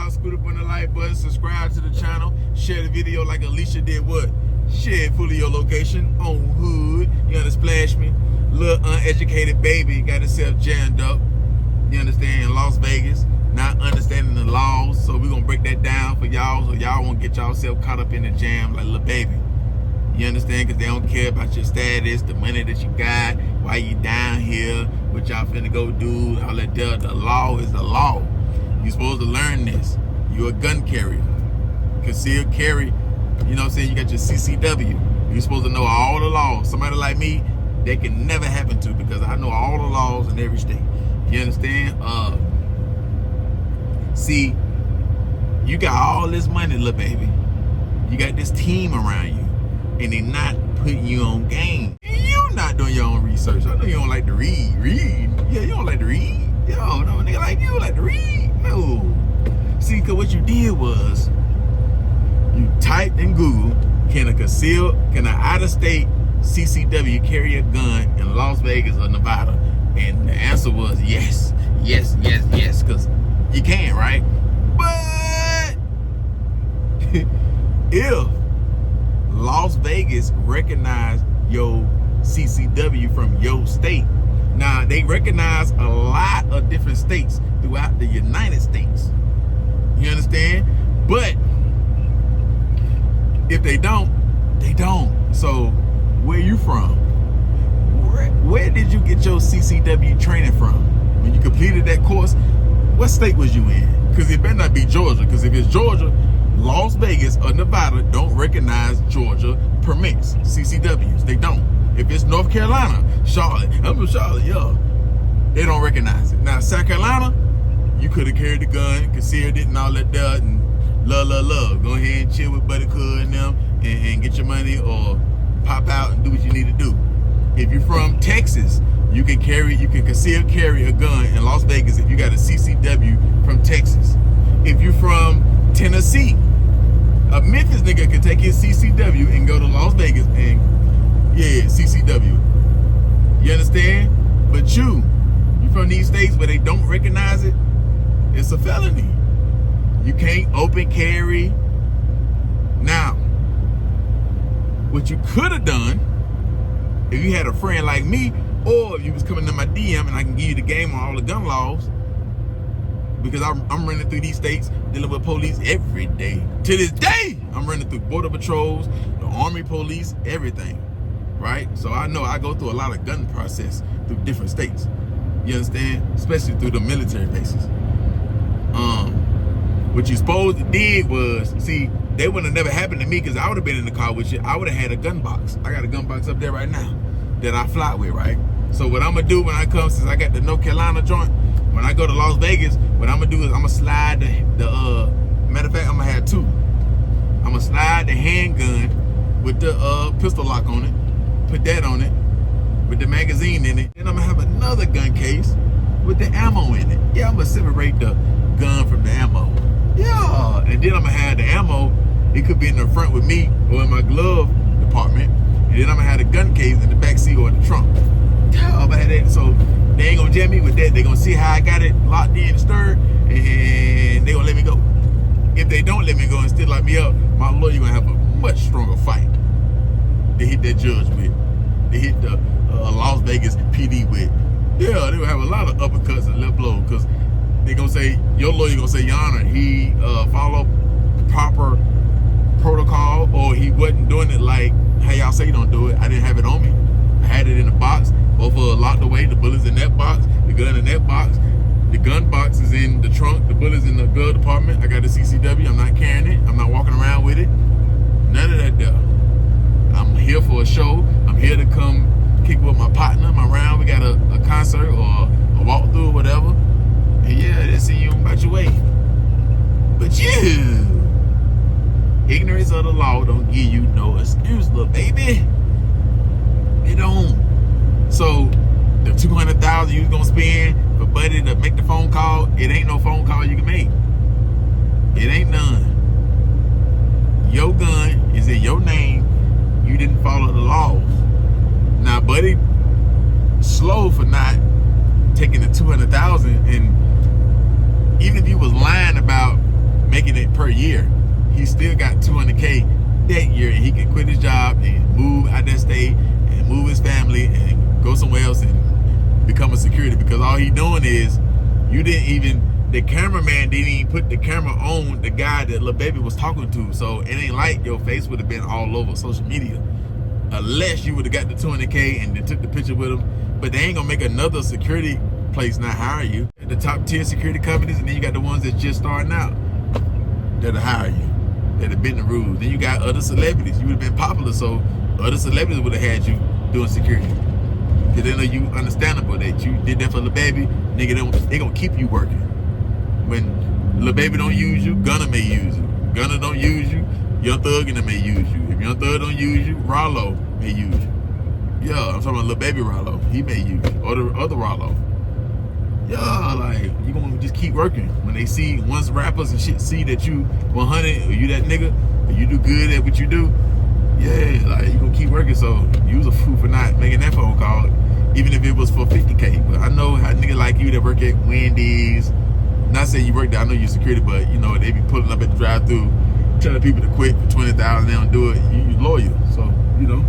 y'all. Scoot up on the like button, subscribe to the channel, share the video like Alicia did what? Share it full of your location on hood. You understand? Splash me. Little uneducated baby got himself jammed up. You understand? In Las Vegas, not understanding the laws. So we're gonna break that down for y'all so y'all won't get y'allself caught up in the jam like little baby. You understand? Because they don't care about your status, the money that you got, why you down here, what y'all finna go do, all that there. The law is the law. You're supposed to learn this. You're a gun carrier. Concealed carry, you know what I'm saying? You got your CCW. You're supposed to know all the laws. Somebody like me, that can never happen to because I know all the laws in every state. You understand? See, you got all this money, little baby. You got this team around you. And they not putting you on game. And you not doing your own research. I know you don't like to read. Yeah, you don't like to read. Yo, no nigga like you like to read. No. See, cause what you did was you typed in Google, can an out-of-state CCW carry a gun in Las Vegas or Nevada? And the answer was yes. Yes, cause you can, right? But if Las Vegas recognize your CCW from your state. Now, they recognize a lot of different states throughout the United States. You understand? But if they don't, they don't. So, where you from? Where did you get your CCW training from? When you completed that course, what state was you in? Because it better not be Georgia. Because if it's Georgia, Las Vegas or Nevada don't recognize Georgia permits, CCWs. They don't. If it's North Carolina, Charlotte, I'm from Charlotte, yeah, they don't recognize it. Now, South Carolina, you could have carried the gun, concealed it and all that there, and love. Go ahead and chill with Buddy Cool and them and get your money or pop out and do what you need to do. If you're from Texas, you can conceal carry a gun in Las Vegas if you got a CCW from Texas. If you're from Tennessee, a Memphis nigga can take his CCW and go to Las Vegas and, yeah, CCW. You understand? But you from these states where they don't recognize it, it's a felony. You can't open carry. Now, what you could have done, if you had a friend like me, or if you was coming to my DM and I can give you the game on all the gun laws, because I'm running through these states, dealing with police every day. To this day, I'm running through border patrols, the army police, everything, right? So I know I go through a lot of gun process through different states. You understand? Especially through the military bases. What you supposed to did was, see, they wouldn't have never happened to me because I would have been in the car with you. I would have had a gun box. I got a gun box up there right now that I fly with, right? So what I'm gonna do when I come, since I got the North Carolina joint, when I go to Las Vegas, what I'm gonna do is I'm gonna slide the matter of fact, I'm gonna have two. I'm gonna slide the handgun with the pistol lock on it, put that on it, with the magazine in it. Then I'm gonna have another gun case with the ammo in it. Yeah, I'm gonna separate the gun from the ammo. Yeah, and then I'm gonna have the ammo. It could be in the front with me or in my glove department, and then I'm gonna have the gun case in the back seat or in the trunk. Yeah, I'm gonna have that. So they ain't gonna jam me with that. They gonna see how I got it locked in and stirred, and they gonna let me go. If they don't let me go and still lock me up, my lawyer gonna have a much stronger fight. They hit that judge with. They hit the Las Vegas PD with. Yeah, they gonna have a lot of uppercuts and left blows because they gonna say, your lawyer gonna say, Your Honor, he followed proper protocol, or he wasn't doing it like how y'all say you don't do it. I didn't have it on me. I had it in the box. Both of them locked away. The bullet's in that box. The gun in that box. The gun box is in the trunk. The bullet's in the glove department. I got the CCW. I'm not carrying it. I'm not walking around with it. None of that there. I'm here for a show. I'm here to come kick with my partner, my round. We got a concert or a walkthrough or whatever. And yeah, they see you about your way. But you, ignorance of the law don't give you no excuse, little baby. It don't. So the $200,000 you was gonna spend for Buddy to make the phone call, it ain't no phone call you can make. It ain't none. Your gun is in your name. You didn't follow the laws. Now, Buddy slow for not taking the $200,000, and even if you was lying about per year, he still got $200K that year, and he can quit his job and move out that state and move his family and go somewhere else and become a security, because all he doing is, the cameraman didn't even put the camera on the guy that Lil Baby was talking to. So it ain't like your face would have been all over social media, unless you would have got the $200K and then took the picture with him. But they ain't gonna make another security place not hire you. The top tier security companies, and then you got the ones that just starting out that'll hire you, that have been the rules. Then you got other celebrities. You would have been popular, so other celebrities would have had you doing security. Cause they know you understandable that you did that for Lil Baby. Nigga, they gonna keep you working. When Lil Baby don't use you, Gunna may use you. Gunna don't use you, Young Thug and them may use you. If Young Thug don't use you, Rollo may use you. Yeah, I'm talking about Lil Baby Rollo. He may use you. Or the other Rollo. Yeah, like, you gonna just keep working. When they see, once rappers and shit see that you 100, or you that nigga, or you do good at what you do, yeah, like, you gonna keep working. So you was a fool for not making that phone call, even if it was for 50K. But I know how niggas like you that work at Wendy's, not saying you work there, I know you're security, but you know, they be pulling up at the drive-thru, telling people to quit for 20,000, they don't do it. You loyal, so, you know,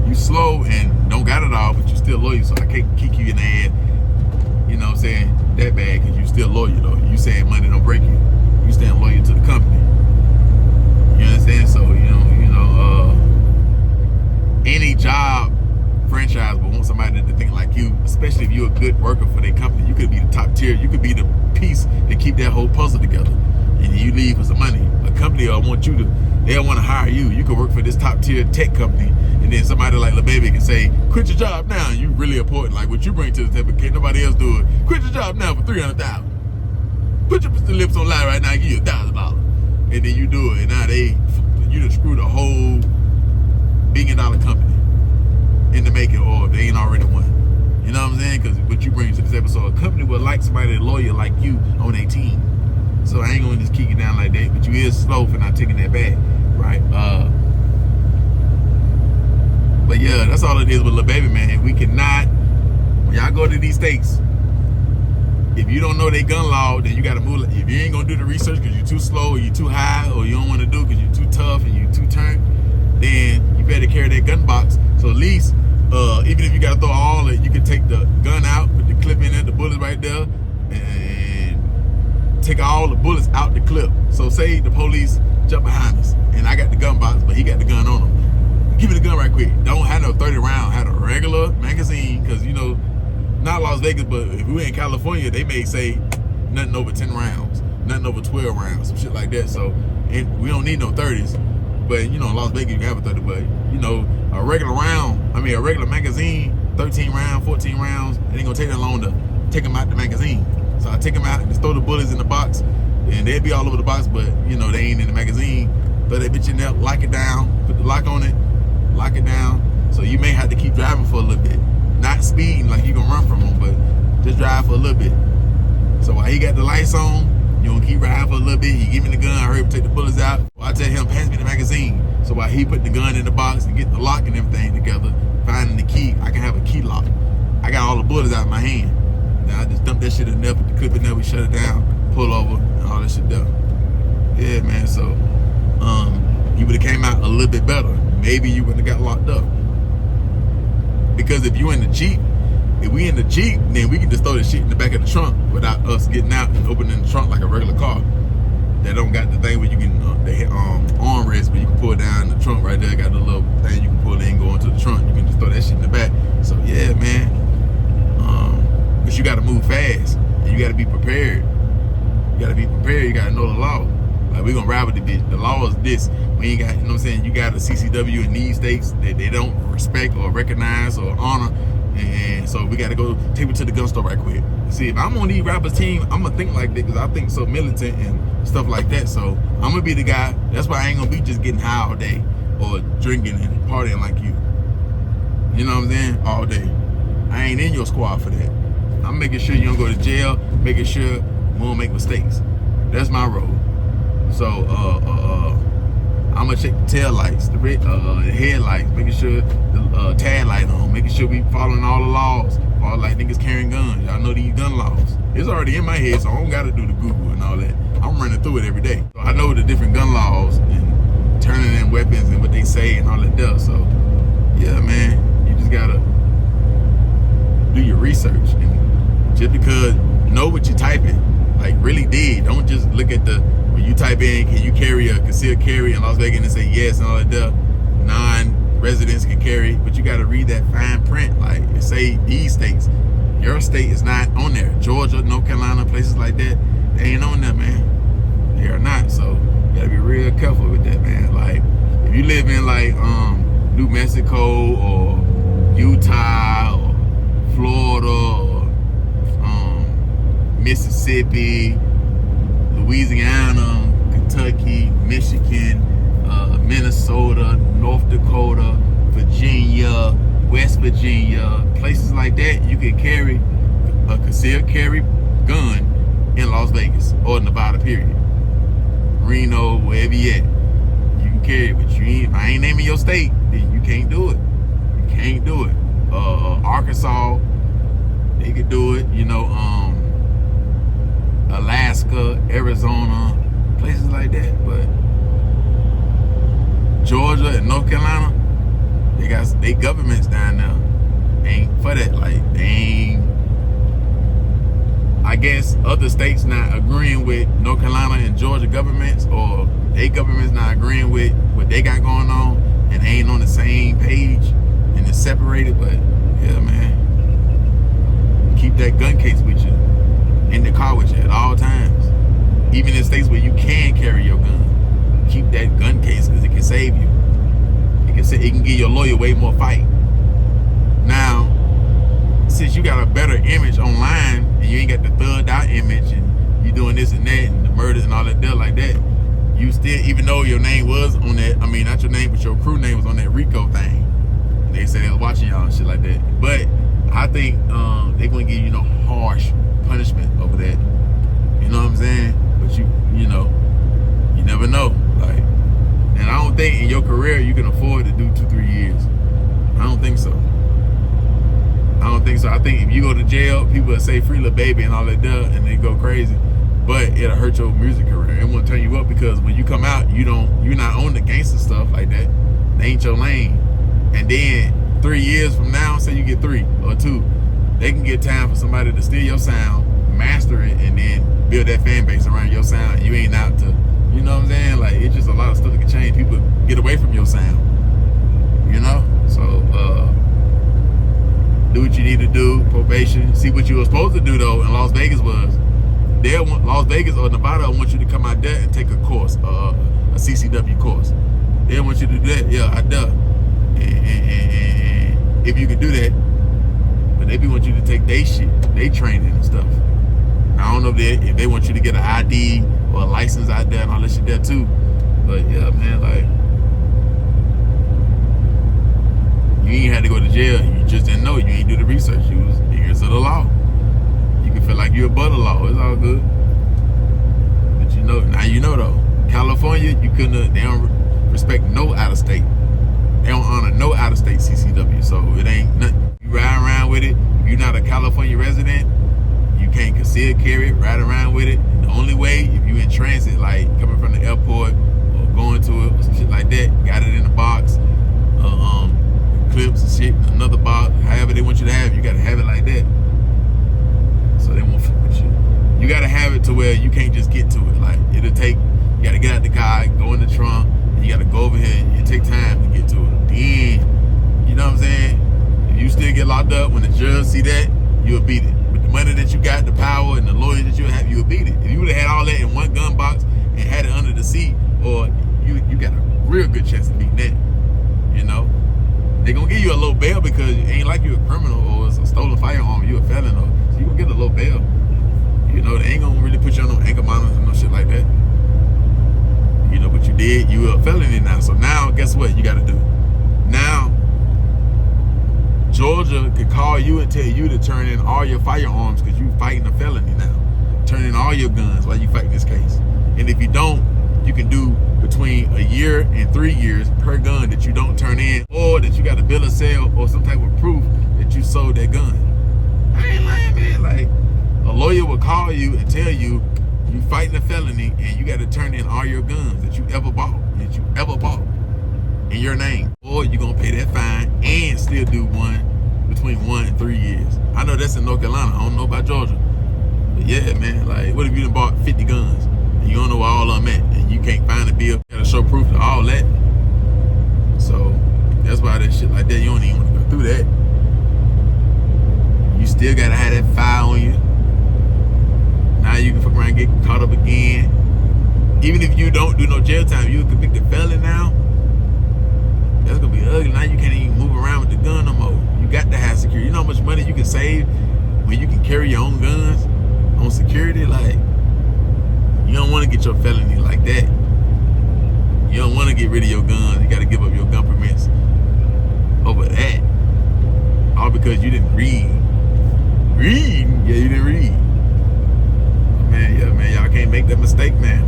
you slow and don't got it all, but you still loyal, so I can't kick you in the head, you know what I'm saying, that bad, because you still loyal, though. You saying money don't break you. You staying loyal to the company. You understand? So, any job franchise will want somebody to think like you, especially if you're a good worker for their company. You could be the top tier. You could be the piece that keep that whole puzzle together. And you leave for some money. A company will want you to, they'll want to hire you. You could work for this top tier tech company, and then somebody like Lil Baby can say, quit your job now. And you really important. Like what you bring to the table, can't nobody else do it. Quit your job now for $300,000. Put your lips on live right now and give you $1,000. And then you do it. And now you done screwed a whole $1 billion company in the making, or if they ain't already won. You know what I'm saying? Because what you bring to this episode, a company would like somebody that's loyal like you on their team. So I ain't gonna just kick you down like that, but you is slow for not taking that back, right? But yeah, that's all it is with Lil Baby, man. We cannot, when y'all go to these states, if you don't know they gun law, then you gotta move. If you ain't gonna do the research because you're too slow, or you're too high, or you don't want to do it because you're too tough and you're too turned, then you better carry that gun box. So at least, even if you gotta throw all of it, you can take the gun out, put the clip in there, the bullets right there, and take all the bullets out the clip. So say the police jump behind us, and I got the gun box, but he got the gun on him. Give me the gun right quick. Don't have no 30 round, have a regular magazine, because you know, not Las Vegas, but if we in California, they may say nothing over 10 rounds, nothing over 12 rounds, some shit like that. So, and we don't need no 30s. But you know, in Las Vegas you can have a 30, but you know, a regular magazine, 13 rounds, 14 rounds, it ain't gonna take that long to take them out the magazine. So I take them out and just throw the bullets in the box, and they'll be all over the box, but you know, they ain't in the magazine. Throw that bitch in there, lock it down, put the lock on it, lock it down. So you may have to keep driving for a little bit. Not speeding like you gonna run from him, but just drive for a little bit. So while he got the lights on, you gonna keep riding for a little bit. He give me the gun, I heard him take the bullets out. Well, I tell him, pass me the magazine. So while he put the gun in the box and get the lock and everything together, finding the key, I can have a key lock. I got all the bullets out of my hand. Now I just dump that shit in there, put the clip in there, we shut it down, pull over, and all that shit done. Yeah, man, so you would've came out a little bit better. Maybe you wouldn't have got locked up. Because if you in the Jeep, if we in the Jeep, then we can just throw the shit in the back of the trunk without us getting out and opening the trunk like a regular car. That don't got the thing where you can, the armrest where you can pull down the trunk right there, got the little thing you can pull in and go into the trunk. You can just throw that shit in the back. So yeah, man. But you gotta move fast and you gotta be prepared. You gotta be prepared, you gotta know the law. Like we gonna ride with the bitch. The law is this. We ain't got, you know what I'm saying, you got a CCW in these states that they don't respect or recognize or honor. And so we got to go take me to the gun store right quick. See, if I'm on these rappers team, I'm going to think like that because I think so militant and stuff like that. So I'm going to be the guy. That's why I ain't going to be just getting high all day or drinking and partying like you. You know what I'm saying? All day. I ain't in your squad for that. I'm making sure you don't go to jail, making sure we won't make mistakes. That's my role. So, I'm gonna check the tail lights, the headlights, making sure the tag light on, making sure we following all the laws, All like niggas carrying guns. Y'all know these gun laws. It's already in my head, so I don't gotta do the Google and all that. I'm running through it every day. So I know the different gun laws and turning in weapons and what they say and all that stuff. So yeah, man, you just gotta do your research. And just because you know what you're typing, like really dig. Don't just look at the, when you type in, can you carry a concealed carry in Las Vegas and say yes and all that stuff. Non-residents can carry, but you gotta read that fine print. Like it say these states. Your state is not on there. Georgia, North Carolina, places like that, they ain't on there, man. They are not. So you gotta be real careful with that, man. Like if you live in like New Mexico or Utah or Florida or Mississippi, Louisiana, Kentucky, Michigan, Minnesota, North Dakota, Virginia, West Virginia, places like that, you can carry a concealed carry gun in Las Vegas or Nevada, period. Reno, wherever you at, you can carry it, but if I ain't naming your state, then you can't do it. You can't do it. Arkansas, they could do it, Alaska, Arizona, places like that, but Georgia and North Carolina, they governments down there ain't for that. Like they ain't. I guess other states not agreeing with North Carolina and Georgia governments, or they governments not agreeing with what they got going on, and they ain't on the same page, and it's separated. But yeah, man, keep that gun case with you in the car with you at all times. Even in states where you can carry your gun, keep that gun case because it can save you. It can give your lawyer way more fight. Now, since you got a better image online and you ain't got the thugged out image and you doing this and that and the murders and all that stuff like that, you still, even though your name was on that, I mean not your name, but your crew name was on that RICO thing. They said they was watching y'all and shit like that. But I think they're gonna give you harsh punishment over that. You know what I'm saying? But you never know. Like, and I don't think in your career you can afford to do 2-3 years. I don't think so. I think if you go to jail, people will say free little baby and all that stuff, and they go crazy. But it'll hurt your music career. It won't turn you up because when you come out, you're not on the gangster stuff like that. They ain't your lane. And then 3 years from now, say you get 3 or 2, they can get time for somebody to steal your sound, master it, and then build that fan base around your sound. You ain't out to, you know what I'm saying? Like, it's just a lot of stuff that can change. People get away from your sound, So, do what you need to do, probation. See what you were supposed to do, though, in Las Vegas was, Las Vegas or Nevada want you to come out there and take a course, a CCW course. They want you to do that. Yeah, I do. And if you can do that, but they want you to take their shit, they training and stuff. I don't know if they want you to get an ID or a license out there and all that shit there too. But yeah, man, like, you ain't had to go to jail. You just didn't know. You ain't do the research. You was ignorant of the law. You can feel like you're above the law. It's all good. But now you know though. California, they don't respect no out of state. They don't honor no out of state CCW. So it ain't nothing. You ride around with it. If you're not a California resident, you can't conceal carry it, ride around with it. The only way, if you in transit, like coming from the airport or going to it or some shit like that, got it in a box, clips and shit, another box, however they want you to have it, you gotta have it like that. So they won't fuck with you. You gotta have it to where you can't just get to it. Like, you gotta get out the car, go in the trunk, and you gotta go over here, and it take time to get to it. Then, you know what I'm saying? If you still get locked up, when the judge see that, you'll beat it. With the money that you got, the power, and the lawyers that you have, you'll beat it. If you would have had all that in one gun box and had it under the seat, or you got a real good chance of beating that. They gonna give you a little bail because it ain't like you a criminal or it's a stolen firearm, you a felon, so you gonna get a little bail. They ain't gonna really put you on no ankle monitors and no shit like that. But you did, you a felony now. So now, guess what you gotta do? Now, Georgia could call you and tell you to turn in all your firearms because you fighting a felony now. Turn in all your guns while you fighting this case. And if you don't, you can do between a year and 3 years per gun that you don't turn in, or that you got a bill of sale or some type of proof that you sold that gun. I ain't lying, man. Like, a lawyer will call you and tell you you fighting a felony and you got to turn in all your guns that you ever bought in your name, or you're gonna pay that fine and still do between 1 and 3 years. I know that's in North Carolina. I don't know about Georgia, but yeah, man. Like, what if you done bought 50 guns and you don't know where all of them at, and you can't find a bill? You gotta show proof of all that. So that's why that shit like that, you don't even want to go through that. You still gotta have that file on you. Now you can fuck around and get caught up again. Even if you don't do no jail time, you a convicted felon now. That's gonna be ugly. Now you can't even move around with the gun no more. You got to have security. You know how much money you can save when you can carry your own guns on security? Like, you don't want to get your felony like that. You don't want to get rid of your guns. You got to give up your gun permits over that. All because you didn't read. Yeah, you didn't read. Man, yeah, man, y'all can't make that mistake, man.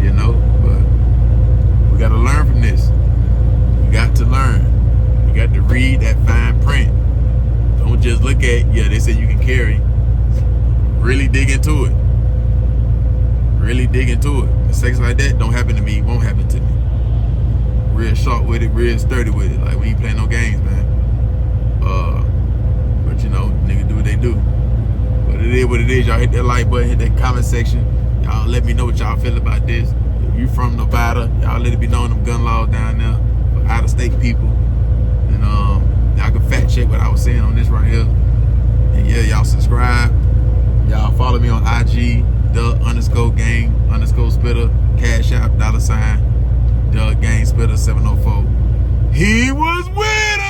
You know, but we got to learn from this. You got to learn. You got to read that fine print. Don't just look at, yeah, they say you can carry. Really dig into it. Really dig into it. Mistakes like that don't happen to me, won't happen to me. Real sharp with it, real sturdy with it. Like, we ain't playing no games, man. But you know, niggas do what they do. But it is what it is. Y'all hit that like button, hit that comment section. Y'all let me know what y'all feel about this. If you from Nevada, y'all let it be known them gun laws down there for out-of-state people. And y'all can fact check what I was saying on this right here. And yeah, y'all subscribe. Y'all follow me on IG, the_gang_spitter, Cash App, $, the gang spitter 704. He was with us.